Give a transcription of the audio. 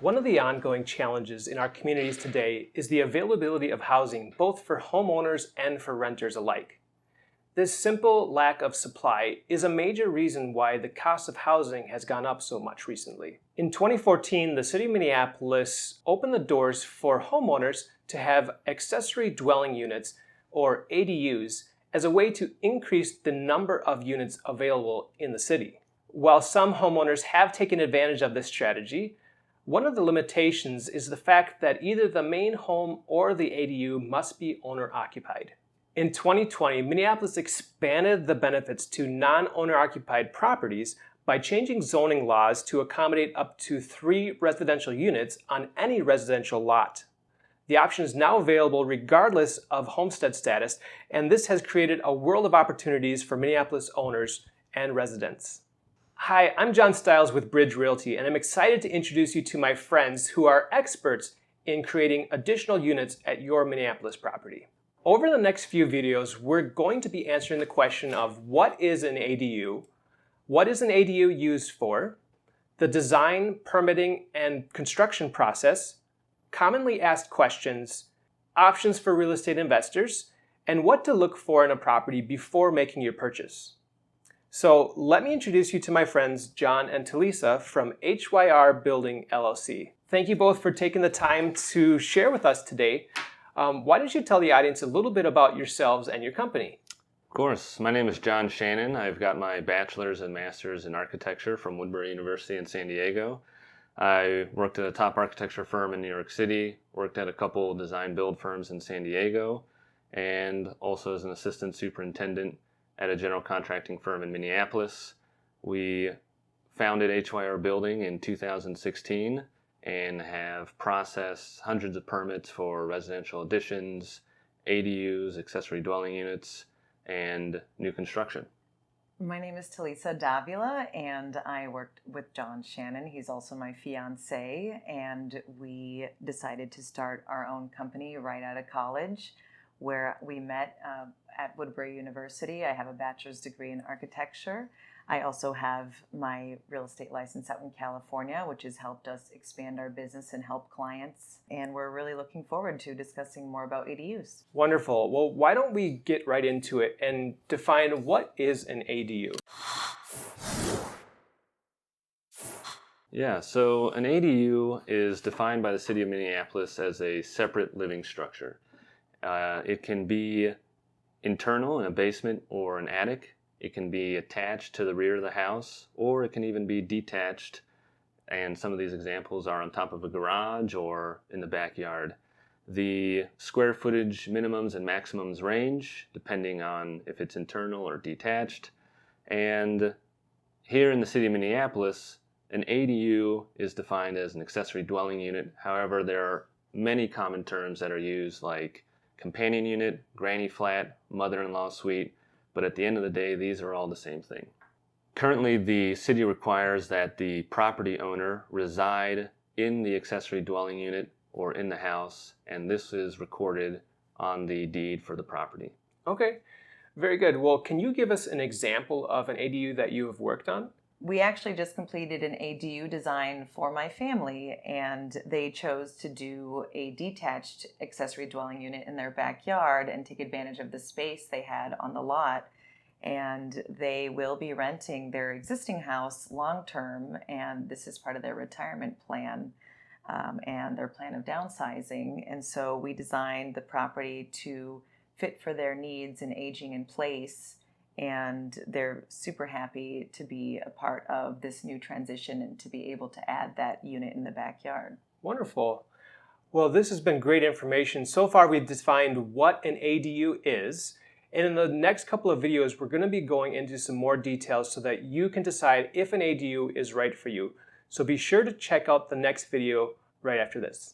One of the ongoing challenges in our communities today is the availability of housing, both for homeowners and for renters alike. This simple lack of supply is a major reason why the cost of housing has gone up so much recently. In 2014, the city of Minneapolis opened the doors for homeowners to have accessory dwelling units, or ADUs, as a way to increase the number of units available in the city. While some homeowners have taken advantage of this strategy, one of the limitations is the fact that either the main home or the ADU must be owner-occupied. In 2020, Minneapolis expanded the benefits to non-owner-occupied properties by changing zoning laws to accommodate up to 3 residential units on any residential lot. The option is now available regardless of homestead status, and this has created a world of opportunities for Minneapolis owners and residents. Hi, I'm John Stiles with Bridge Realty, and I'm excited to introduce you to my friends who are experts in creating additional units at your Minneapolis property. Over the next few videos, we're going to be answering the question of what is an ADU, what is an ADU used for, the design, permitting, and construction process, commonly asked questions, options for real estate investors, and what to look for in a property before making your purchase. So let me introduce you to my friends John and Talisa from HYR Building LLC. Thank you both for taking the time to share with us today. Why don't you tell the audience a little bit about yourselves and your company? Of course. My name is John Shannon. I've got my bachelor's and master's in architecture from Woodbury University in San Diego. I worked at a top architecture firm in New York City, worked at a couple design build firms in San Diego, and also as an assistant superintendent at a general contracting firm in Minneapolis. We founded HYR Building in 2016 and have processed hundreds of permits for residential additions, ADUs, accessory dwelling units, and new construction. My name is Talisa Davila, and I worked with John Shannon. He's also my fiance, and we decided to start our own company right out of college, where we met at Woodbury University. I have a bachelor's degree in architecture. I also have my real estate license out in California, which has helped us expand our business and help clients. And we're really looking forward to discussing more about ADUs. Wonderful. Well, why don't we get right into it and define what is an ADU? Yeah, so an ADU is defined by the city of Minneapolis as a separate living structure. It can be internal in a basement or an attic. It can be attached to the rear of the house, or it can even be detached. And some of these examples are on top of a garage or in the backyard. The square footage minimums and maximums range depending on if it's internal or detached. And here in the city of Minneapolis, an ADU is defined as an accessory dwelling unit. However, there are many common terms that are used, like companion unit, granny flat, mother-in-law suite, but at the end of the day, these are all the same thing. Currently, the city requires that the property owner reside in the accessory dwelling unit or in the house, and this is recorded on the deed for the property. Okay, very good. Well, can you give us an example of an ADU that you have worked on? We actually just completed an ADU design for my family, and they chose to do a detached accessory dwelling unit in their backyard and take advantage of the space they had on the lot. And they will be renting their existing house long-term, and this is part of their retirement plan and their plan of downsizing. And so we designed the property to fit for their needs and aging in place. And they're super happy to be a part of this new transition and to be able to add that unit in the backyard. Wonderful. Well, this has been great information. So far, we've defined what an ADU is. And in the next couple of videos, we're going to be going into some more details so that you can decide if an ADU is right for you. So be sure to check out the next video right after this.